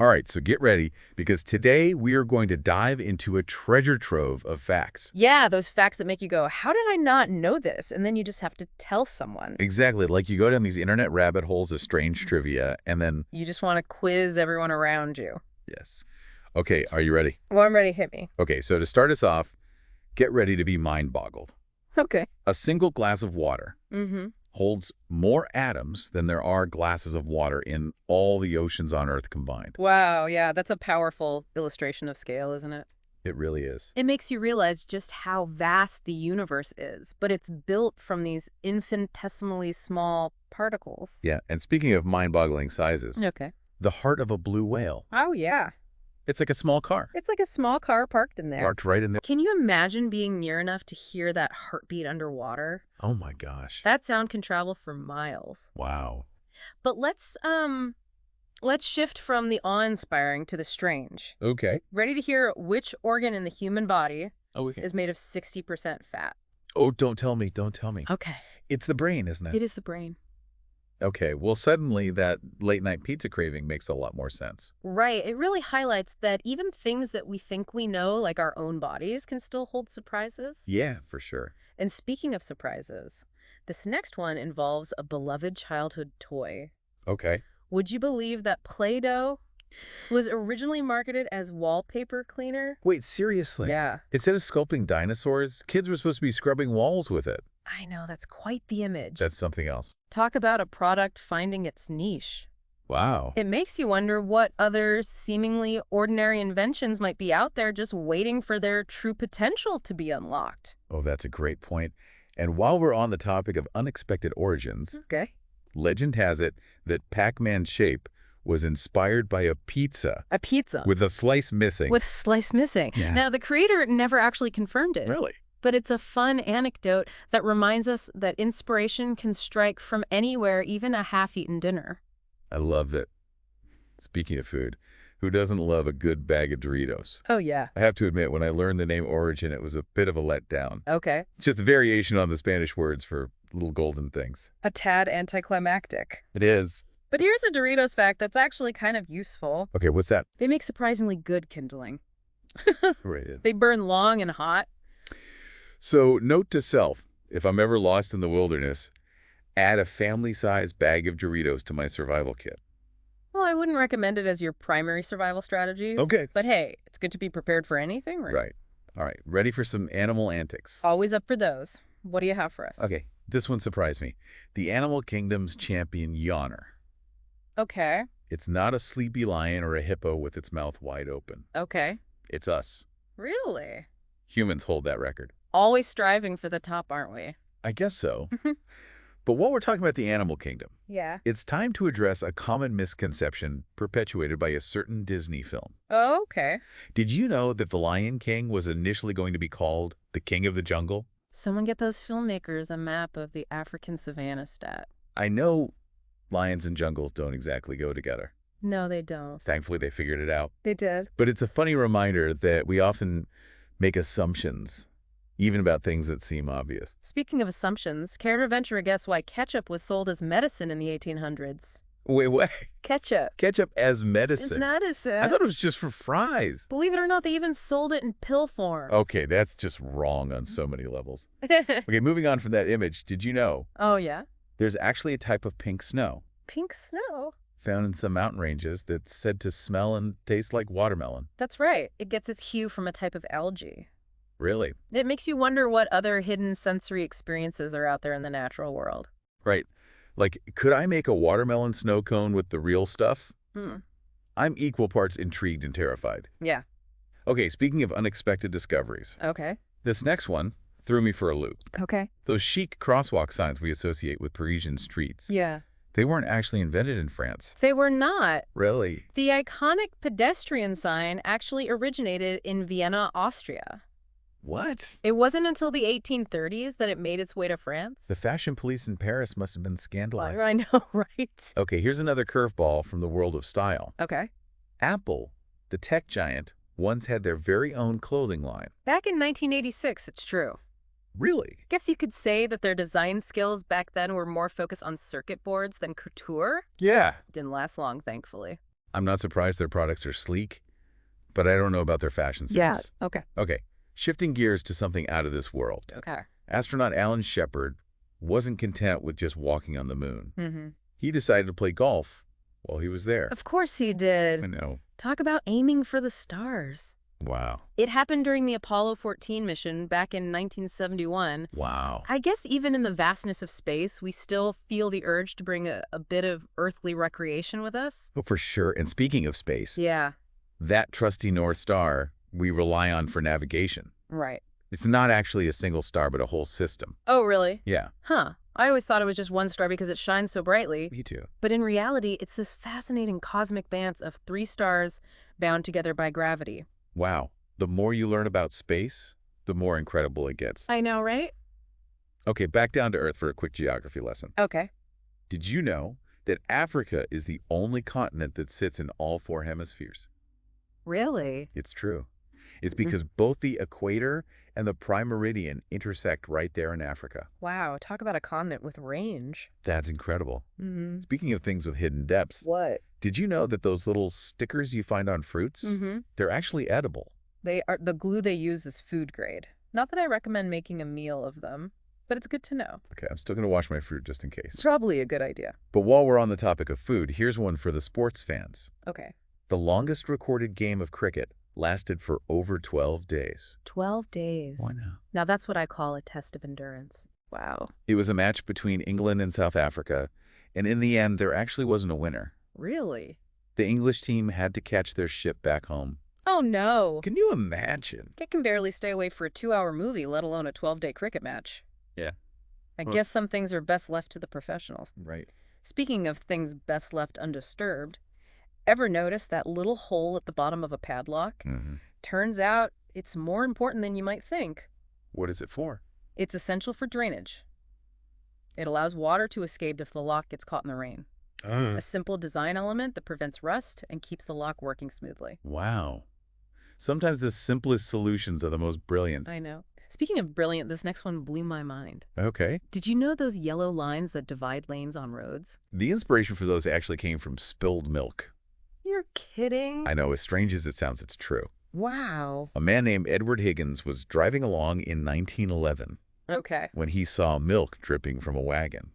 All right, so get ready, because today we are going to dive into a treasure trove of facts. Yeah, those facts that make you go, how did I not know this? And then you just have to tell someone. Exactly, like you go down these internet rabbit holes of strange trivia, and then, You just want to quiz everyone around you. yes. Okay, are you ready? Well, I'm ready. Hit me. Okay, so to start us off, get ready to be mind-boggled. Okay. A single glass of water Mm-hmm. holds more atoms than there are glasses of water in all the oceans on Earth combined. Wow, yeah, that's a powerful illustration of scale, isn't it? It really is. It makes you realize just how vast the universe is, but it's built from these infinitesimally small particles. Yeah, and speaking of mind-boggling sizes, Okay. the heart of a blue whale. Oh, yeah. It's like a small car, It's like a small car parked in there. parked right in there. Can you imagine being near enough to hear that heartbeat underwater? Oh my gosh. That sound can travel for miles. Wow. But let's shift from the awe-inspiring to the strange. Okay. Ready to hear which organ in the human body Oh, okay. is made of 60% fat? Oh, don't tell me. Don't tell me. Okay. It's the brain, isn't it? It is the brain. Okay. Well, suddenly that late-night pizza craving makes a lot more sense. Right. It really highlights that even things that we think we know, like our own bodies, can still hold surprises. Yeah, for sure. And speaking of surprises, this next one involves a beloved childhood toy. Okay. Would you believe that Play-Doh was originally marketed as wallpaper cleaner? Wait, seriously? Yeah. Instead of sculpting dinosaurs, kids were supposed to be scrubbing walls with it. I know, that's quite the image. That's something else. Talk about a product finding its niche. Wow. It makes you wonder what other seemingly ordinary inventions might be out there just waiting for their true potential to be unlocked. Oh, that's a great point. And while we're on the topic of unexpected origins, Okay. legend has it that Pac-Man's shape was inspired by a pizza A pizza. with a slice missing. With slice missing. Yeah. Now, the creator never actually confirmed it. Really? But it's a fun anecdote that reminds us that inspiration can strike from anywhere, even a half-eaten dinner. I love it. Speaking of food, who doesn't love a good bag of Doritos? Oh, yeah. I have to admit, when I learned the name Origin, it was a bit of a letdown. Okay. Just a variation on the Spanish words for little golden things. A tad anticlimactic. It is. But here's a Doritos fact that's actually kind of useful. Okay, what's that? They make surprisingly good kindling. Right. They burn long and hot. So, note to self, if I'm ever lost in the wilderness, add a family-sized bag of Doritos to my survival kit. Well, I wouldn't recommend it as your primary survival strategy. Okay. But hey, it's good to be prepared for anything, right? Right. All right, ready for some animal antics. Always up for those. What do you have for us? Okay, this one surprised me. The animal kingdom's champion yawner. Okay. It's not a sleepy lion or a hippo with its mouth wide open. Okay. It's us. Really? Humans hold that record. Always striving for the top, aren't we? I guess so. But while we're talking about the animal kingdom, Yeah. it's time to address a common misconception perpetuated by a certain Disney film. Oh, okay. Did you know that The Lion King was initially going to be called The King of the Jungle? Someone get those filmmakers a map of the African savanna stat. I know lions and jungles don't exactly go together. No, they don't. Thankfully, they figured it out. They did. But it's a funny reminder that we often make assumptions, even about things that seem obvious. Speaking of assumptions, care to venture a guess why ketchup was sold as medicine in the 1800s? Wait, what? Ketchup. Ketchup as medicine? It's medicine. I thought it was just for fries. Believe it or not, they even sold it in pill form. Okay, that's just wrong on so many levels. Okay, moving on from that image, did you know Oh, yeah? there's actually a type of pink snow Pink snow. found in some mountain ranges that's said to smell and taste like watermelon? That's right. It gets its hue from a type of algae. Really? It makes you wonder what other hidden sensory experiences are out there in the natural world. Right. Like, could I make a watermelon snow cone with the real stuff? Hmm. I'm equal parts intrigued and terrified. Yeah. Okay, speaking of unexpected discoveries, Okay. this next one threw me for a loop. Okay. Those chic crosswalk signs we associate with Parisian streets, Yeah. they weren't actually invented in France. They were not. Really? The iconic pedestrian sign actually originated in Vienna, Austria. What? It wasn't until the 1830s that it made its way to France. The fashion police in Paris must have been scandalized. I know, right? Okay, here's another curveball from the world of style. Okay. Apple, the tech giant, once had their very own clothing line. Back in 1986, it's true. Really? Guess you could say that their design skills back then were more focused on circuit boards than couture. Yeah. Didn't last long, thankfully. I'm not surprised their products are sleek, but I don't know about their fashion Yeah. sense. Okay. Okay, shifting gears to something out of this world. Okay. Astronaut Alan Shepard wasn't content with just walking on the moon. Mm-hmm. He decided to play golf while he was there. Of course he did. I know. Talk about aiming for the stars. Wow. It happened during the Apollo 14 mission back in 1971. Wow. I guess even in the vastness of space, we still feel the urge to bring a bit of earthly recreation with us. Oh, for sure. And speaking of space, Yeah, that trusty North Star we rely on for navigation. right. It's not actually a single star, but a whole system. Oh, really? Yeah. Huh. I always thought it was just one star because it shines so brightly. Me too. But in reality, it's this fascinating cosmic dance of 3 stars bound together by gravity. Wow. The more you learn about space, the more incredible it gets. I know, right? Okay, back down to Earth for a quick geography lesson. Okay. Did you know that Africa is the only continent that sits in all 4 hemispheres? Really? It's true. It's because both the equator and the prime meridian intersect right there in Africa. Wow, talk about a continent with range. That's incredible. Mm-hmm. Speaking of things with hidden depths, What? did you know that those little stickers you find on fruits, Mm-hmm. they're actually edible? The glue they use is food grade. Not that I recommend making a meal of them, but it's good to know. Okay, I'm still going to wash my fruit just in It's case. probably a good idea. But while we're on the topic of food, here's one for the sports fans. Okay. The longest recorded game of cricket lasted for over 12 days. 12 days. Why not? Now that's what I call a test of endurance. Wow. It was a match between England and South Africa, and in the end, there actually wasn't a winner. Really? The English team had to catch their ship back home. Oh, no. Can you imagine? I can barely stay away for a 2-hour movie, let alone a 12-day cricket match. Yeah. I Well- guess some things are best left to the professionals. Right. Speaking of things best left undisturbed, ever notice that little hole at the bottom of a padlock? Mm-hmm. Turns out it's more important than you might think. What is it for? It's essential for drainage. It allows water to escape if the lock gets caught in the rain. A simple design element that prevents rust and keeps the lock working smoothly. Wow. Sometimes the simplest solutions are the most brilliant. I know. Speaking of brilliant, this next one blew my mind. Okay. Did you know those yellow lines that divide lanes on roads? The inspiration for those actually came from spilled milk. You're kidding? I know, as strange as it sounds, it's true. Wow. A man named Edward Higgins was driving along in 1911 Okay. when he saw milk dripping from a wagon,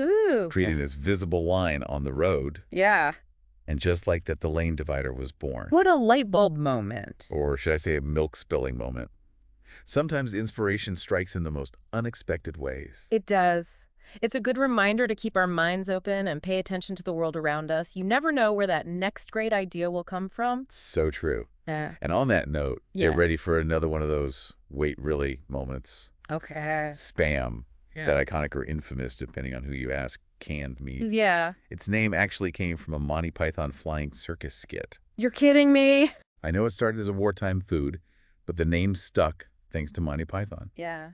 Ooh. creating this visible line on the road. Yeah. And just like that, the lane divider was born. What a light bulb moment. Or should I say a milk spilling moment. Sometimes inspiration strikes in the most unexpected ways. It does. It's a good reminder to keep our minds open and pay attention to the world around us. You never know where that next great idea will come from. So true. Yeah. And on that note, Yeah. get ready for another one of those wait really moments. Okay. Spam. That iconic or infamous, depending on who you ask, canned meat. Yeah. Its name actually came from a Monty Python flying circus skit. You're kidding me? I know it started as a wartime food, but the name stuck thanks to Monty Python. Yeah.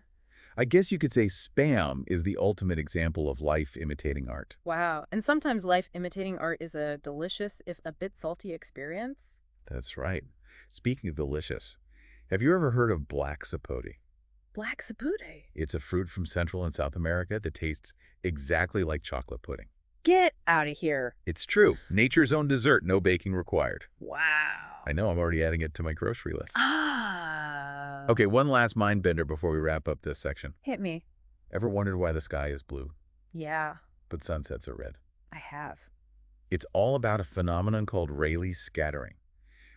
I guess you could say Spam is the ultimate example of life imitating art. Wow. And sometimes life imitating art is a delicious, if a bit salty experience. That's right. Speaking of delicious, have you ever heard of black sapote? Black sapote. It's a fruit from Central and South America that tastes exactly like chocolate pudding. Get out of here. It's true. Nature's own dessert, no baking required. Wow. I know, I'm already adding it to my grocery list. Ah. Okay, one last mind bender before we wrap up this section. Hit me. Ever wondered why the sky is blue, Yeah, but sunsets are red? I have. It's all about a phenomenon called Rayleigh scattering,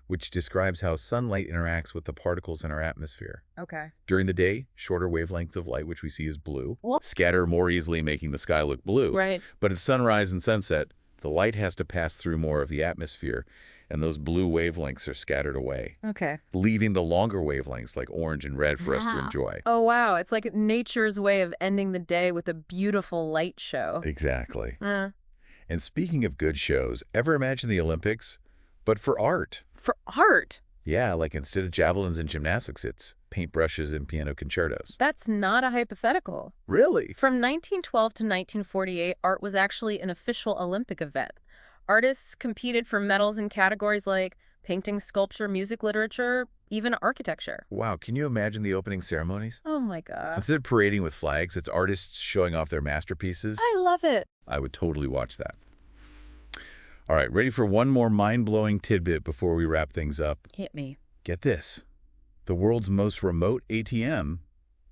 which describes how sunlight interacts with the particles in our atmosphere. Okay. During the day, shorter wavelengths of light, which we see as blue, Whoop. scatter more easily, making the sky look blue. Right. But at sunrise and sunset, the light has to pass through more of the atmosphere, and those blue wavelengths are scattered away, Okay. leaving the longer wavelengths like orange and red for us to Wow. enjoy. Oh, wow. It's like nature's way of ending the day with a beautiful light show. Exactly. Uh, And speaking of good shows, ever imagine the Olympics, but for art? for art. Yeah, like instead of javelins and gymnastics, it's paintbrushes and piano concertos. That's not a hypothetical. Really? From 1912 to 1948, art was actually an official Olympic event. Artists competed for medals in categories like painting, sculpture, music, literature, even architecture. Wow, can you imagine the opening ceremonies? Oh my God. Instead of parading with flags, it's artists showing off their masterpieces. I love it. I would totally watch that. All right, ready for one more mind-blowing tidbit before we wrap things up? Hit me. Get this. The world's most remote ATM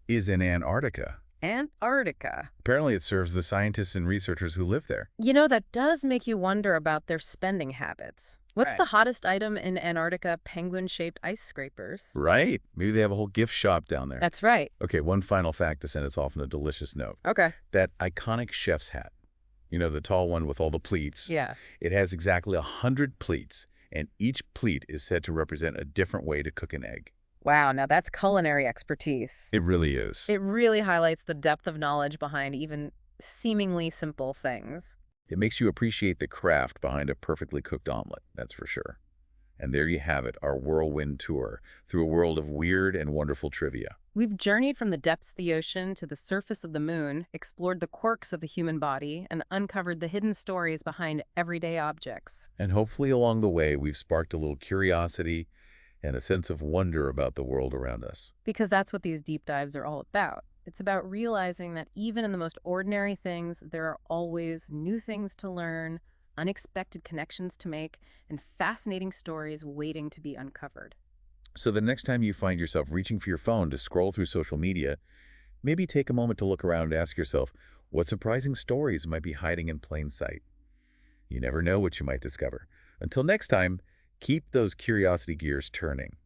is in Antarctica. Antarctica. Apparently, it serves the scientists and researchers who live there. You know, that does make you wonder about their spending habits. What's Right. the hottest item in Antarctica? Penguin-shaped ice scrapers. Right. Maybe they have a whole gift shop down there. That's right. Okay, one final fact to send us off on a delicious note. Okay. That iconic chef's hat, the tall one with all the pleats, Yeah. it has exactly 100 pleats, and each pleat is said to represent a different way to cook an egg. Wow, now that's culinary expertise. It really is. It really highlights the depth of knowledge behind even seemingly simple things. It makes you appreciate the craft behind a perfectly cooked omelet, that's for sure. And there you have it, our whirlwind tour through a world of weird and wonderful trivia. We've journeyed from the depths of the ocean to the surface of the moon, explored the quirks of the human body, and uncovered the hidden stories behind everyday objects. And hopefully along the way, we've sparked a little curiosity and a sense of wonder about the world around us. Because that's what these deep dives are all about. It's about realizing that even in the most ordinary things, there are always new things to learn, unexpected connections to make, and fascinating stories waiting to be uncovered. So the next time you find yourself reaching for your phone to scroll through social media, maybe take a moment to look around and ask yourself, what surprising stories might be hiding in plain sight? You never know what you might discover. Until next time, keep those curiosity gears turning.